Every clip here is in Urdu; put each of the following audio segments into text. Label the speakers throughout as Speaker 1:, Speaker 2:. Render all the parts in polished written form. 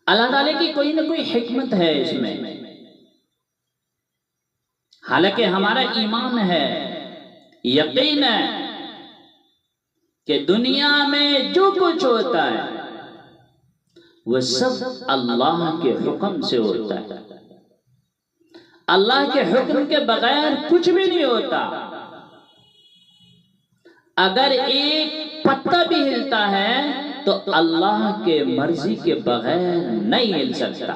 Speaker 1: اللہ تعالیٰ کی کوئی نہ کوئی حکمت ہے اس میں. حالانکہ ہمارا ایمان ہے، یقین ہے کہ دنیا میں جو کچھ ہوتا ہے وہ سب اللہ کے حکم سے ہوتا ہے. اللہ کے حکم کے بغیر کچھ بھی نہیں ہوتا. اگر ایک پتا بھی ہلتا ہے تو اللہ کے مرضی کے بغیر نہیں ہل سکتا.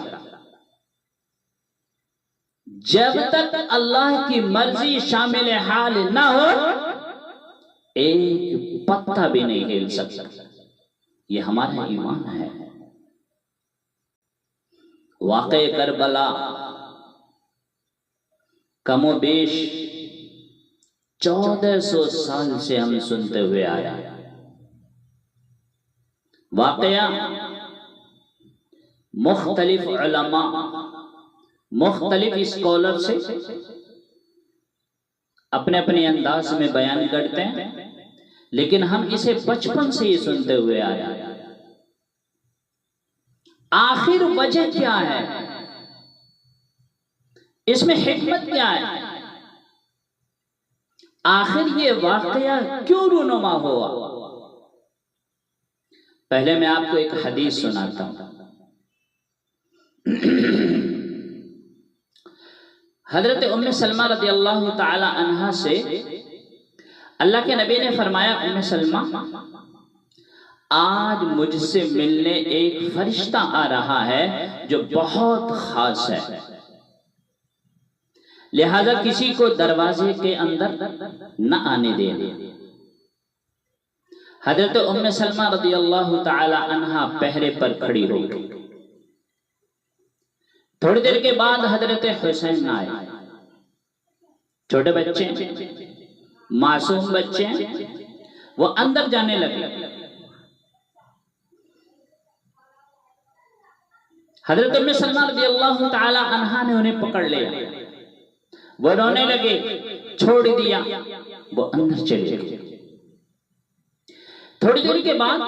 Speaker 1: جب تک اللہ کی مرضی شامل حال نہ ہو ایک پتا بھی نہیں ہل سکتا. یہ ہمارا ایمان ہے. واقعہ کربلا کم و بیش 1400 سال سے ہم سنتے ہوئے آیا. واقعہ مختلف علماء مختلف اسکالر سے اپنے اپنے انداز میں بیان کرتے ہیں، لیکن ہم اسے بچپن سے ہی سنتے ہوئے آیا. آخر وجہ کیا ہے؟ اس میں حکمت کیا ہے؟ آخر یہ واقعہ کیوں رونما ہوا؟ پہلے میں آپ کو ایک حدیث سناتا ہوں. حضرت ام سلمہ رضی اللہ تعالی عنہا سے اللہ کے نبی نے فرمایا، ام سلمہ آج مجھ سے ملنے ایک فرشتہ آ رہا ہے جو بہت خاص ہے، لہذا کسی کو دروازے کے اندر نہ آنے دیں. حضرت ام سلمہ رضی اللہ تعالی عنہا پہرے پر کھڑی ہو گئی. تھوڑی دیر کے بعد حضرت حسین آئے. چھوٹے بچے معصوم بچے وہ اندر جانے لگے. حضرت ام سلمہ رضی اللہ تعالی عنہا نے انہیں پکڑ لیا. وہ رونے لگے، چھوڑ دیا، وہ اندر چلے گئے. تھوڑی دیر کے بعد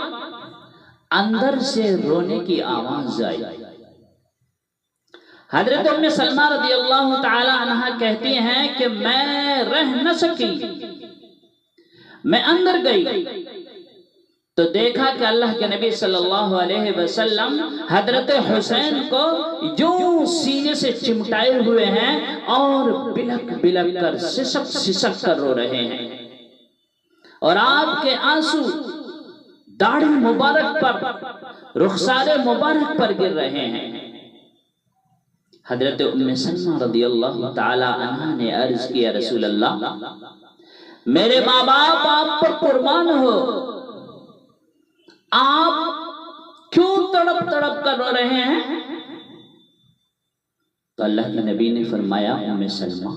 Speaker 1: اندر سے رونے کی آواز آئی. حضرت ام سلمہ رضی اللہ تعالی عنہا کہتی ہیں کہ میں رہ نہ سکی. میں اندر گئی تو دیکھا کہ اللہ کے نبی صلی اللہ علیہ وسلم حضرت حسین کو یوں سینے سے چمٹائے ہوئے ہیں اور بلک بلک کر سسک سسک کر رو رہے ہیں، اور آپ کے آنسو داڑھی مبارک پر، رخسار مبارک پر گر رہے ہیں. حضرت ام سلمہ رضی اللہ تعالی عنہ نے عرض کیا، رسول اللہ میرے ماں باپ آپ پر قربان ہو، آپ کیوں تڑپ تڑپ کر رو رہے ہیں؟ تو اللہ کے نبی نے فرمایا، ام سلمہ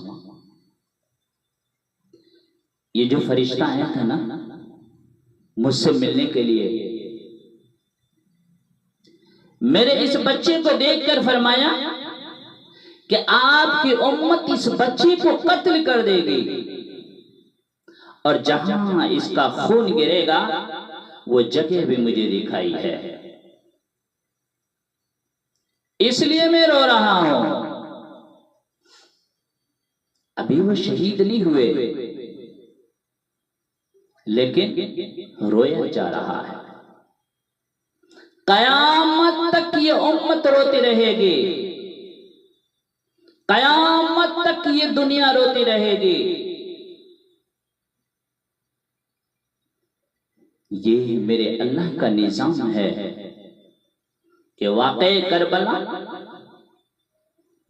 Speaker 1: یہ جو فرشتہ آیا تھا نا مجھ سے ملنے کے لیے، میرے اس بچے کو دیکھ کر فرمایا کہ آپ کی امت اس بچے کو قتل کر دے گی، اور جہاں اس کا خون گرے گا وہ جگہ بھی مجھے دکھائی ہے، اس لیے میں رو رہا ہوں. ابھی وہ شہید نہیں ہوئے لیکن رویا جا رہا ہے. قیامت تک یہ امت روتی رہے گی، قیامت تک یہ دنیا روتی رہے گی. یہ میرے اللہ کا نظام ہے کہ واقع کربلا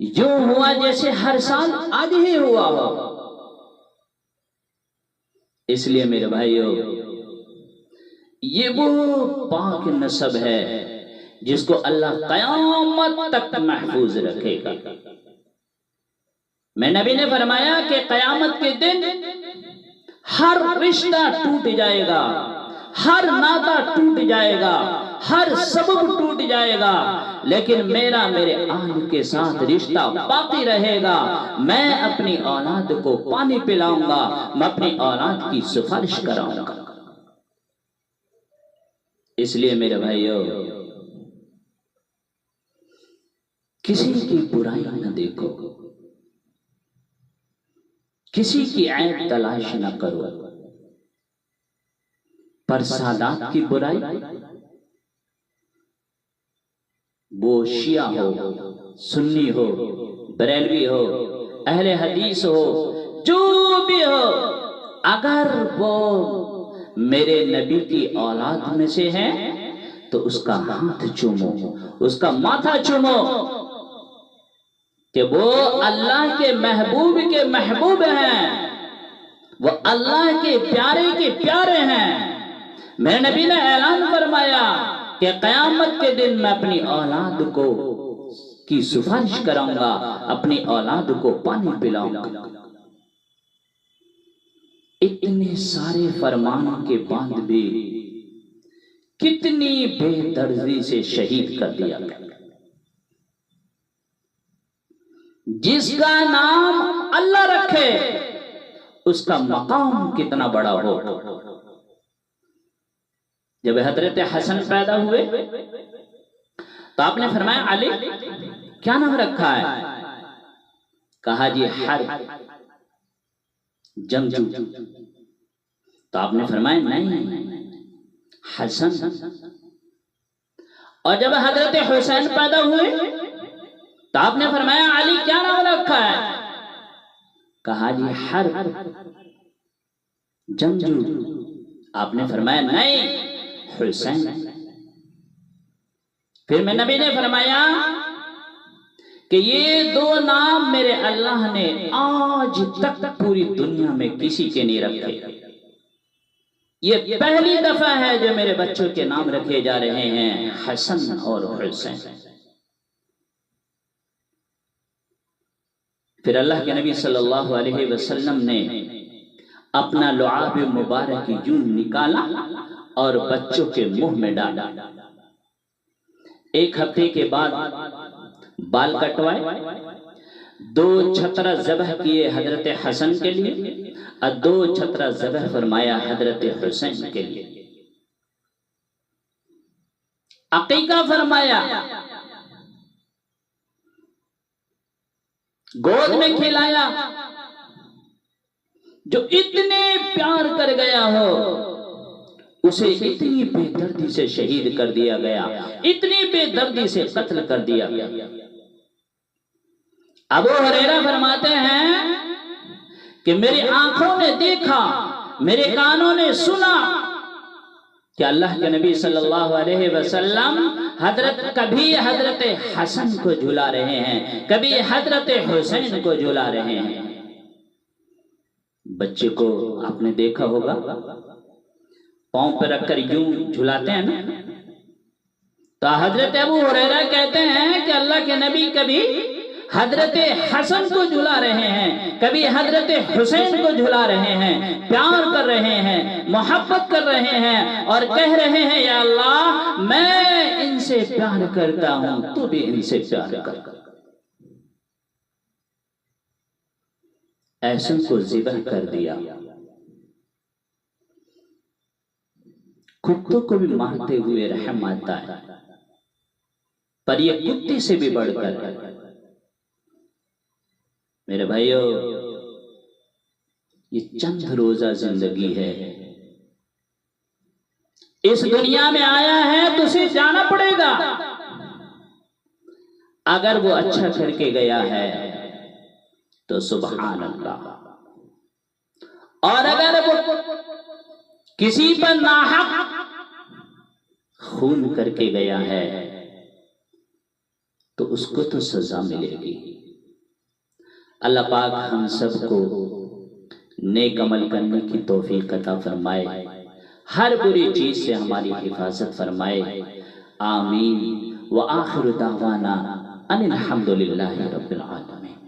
Speaker 1: یوں ہوا جیسے ہر سال آج ہی ہوا ہو. اس لیے میرے بھائیو یہ وہ پاک نسب ہے جس کو اللہ قیامت تک محفوظ رکھے گا. میں نبی نے فرمایا کہ قیامت کے دن ہر رشتہ ٹوٹ جائے گا، ہر ناطہ ٹوٹ جائے گا، ہر سبب ٹوٹ جائے گا، لیکن میرا میرے آل کے ساتھ رشتہ باقی رہے گا. میں اپنی اولاد کو پانی پلاؤں گا، میں اپنی اولاد کی سفارش کراؤں گا. اس لیے میرے بھائیو کسی کی برائی نہ دیکھو، کسی کی عیب تلاش نہ کرو، پر سادات کی برائی، وہ شیعہ ہو، سنی ہو، بریلوی ہو، اہل حدیث ہو، جو بھی ہو، اگر وہ میرے نبی کی اولاد میں سے ہے تو اس کا ہاتھ چومو، اس کا ماتھا چومو، کہ وہ اللہ کے محبوب ہیں، وہ اللہ کے پیارے ہیں۔ میرے نبی نے اعلان فرمایا کہ قیامت کے دن میں اپنی اولاد کی سفارش کراؤں گا، اپنی اولاد کو پانی پلاؤں گا۔ اتنے سارے فرمان کے بعد بھی کتنی بے دردی سے شہید کر دیا گیا۔ جس کا نام اللہ رکھے اس کا مقام کتنا بڑا ہو۔ جب حضرت حسن پیدا ہوئے تو آپ نے فرمایا علی کیا نام رکھا ہے؟ کہا جی حرب، جنگجو۔ تو آپ نے فرمایا نہیں، حسن۔ اور جب حضرت حسین پیدا ہوئے تو آپ نے فرمایا علی کیا نام رکھا ہے؟ کہا جی حرب، جنگجو۔ آپ نے فرمایا نہیں، حسین۔ پھر میں نبی نے فرمایا کہ یہ دو نام میرے اللہ نے آج تک پوری دنیا میں کسی کے نہیں رکھے، یہ پہلی دفعہ ہے جو میرے بچوں کے نام رکھے جا رہے ہیں، حسن اور حسین۔ پھر اللہ کے نبی صلی اللہ علیہ وسلم نے اپنا لعاب مبارک یوں نکالا اور بچوں کے منہ میں ڈالا۔ ایک ہفتے کے بعد بال کٹوائے، 2 چھترہ ذبح کیے حضرت حسن کے لیے اور 2 چھترہ ذبح فرمایا حضرت حسین کے لیے۔ عقیقہ فرمایا، گود میں کھلایا۔ جو اتنے پیار کر گیا ہو اسے اتنی بے دردی سے شہید کر دیا گیا، اتنی بے دردی سے قتل کر دیا گیا۔ ابو ہریرہ فرماتے ہیں کہ میری آنکھوں نے دیکھا، میرے کانوں نے سنا کہ اللہ کے نبی صلی اللہ علیہ وسلم کبھی حضرت حسن کو جھلا رہے ہیں، کبھی حضرت حسین کو جھلا رہے ہیں۔ بچے کو آپ نے دیکھا ہوگا پاؤں پہ رکھ کر یوں جھلاتے ہیں نا، تو حضرت ابو ہریرہ کہتے ہیں کہ اللہ کے نبی کبھی حضرت حسن کو جھلا رہے ہیں، کبھی حضرت حسین کو جھلا رہے ہیں، پیار کر رہے ہیں، محبت کر رہے ہیں اور کہہ رہے ہیں یا اللہ میں ان سے پیار کرتا ہوں، تو بھی ان سے پیار کر۔ ایسن کو ذبح کر دیا۔ کتوں کو بھی مارتے ہوئے رحم آتا ہے، پر یہ کتے سے بھی بڑھ کر ہے۔ میرے بھائیو، یہ چند روزہ زندگی ہے، اس دنیا میں آیا ہے تو اسے جانا پڑے گا۔ اگر وہ اچھا کر کے گیا ہے تو سبحان اللہ، اور اگر وہ کسی پر ناحق خون کر کے گیا ہے تو اس کو تو سزا ملے گی۔ اللہ پاک ہم سب کو نیک عمل کرنے کی توفیق عطا فرمائے، ہر بری چیز سے ہماری حفاظت فرمائے، آمین۔ وآخر دعوانا ان الحمدللہ رب العالمین۔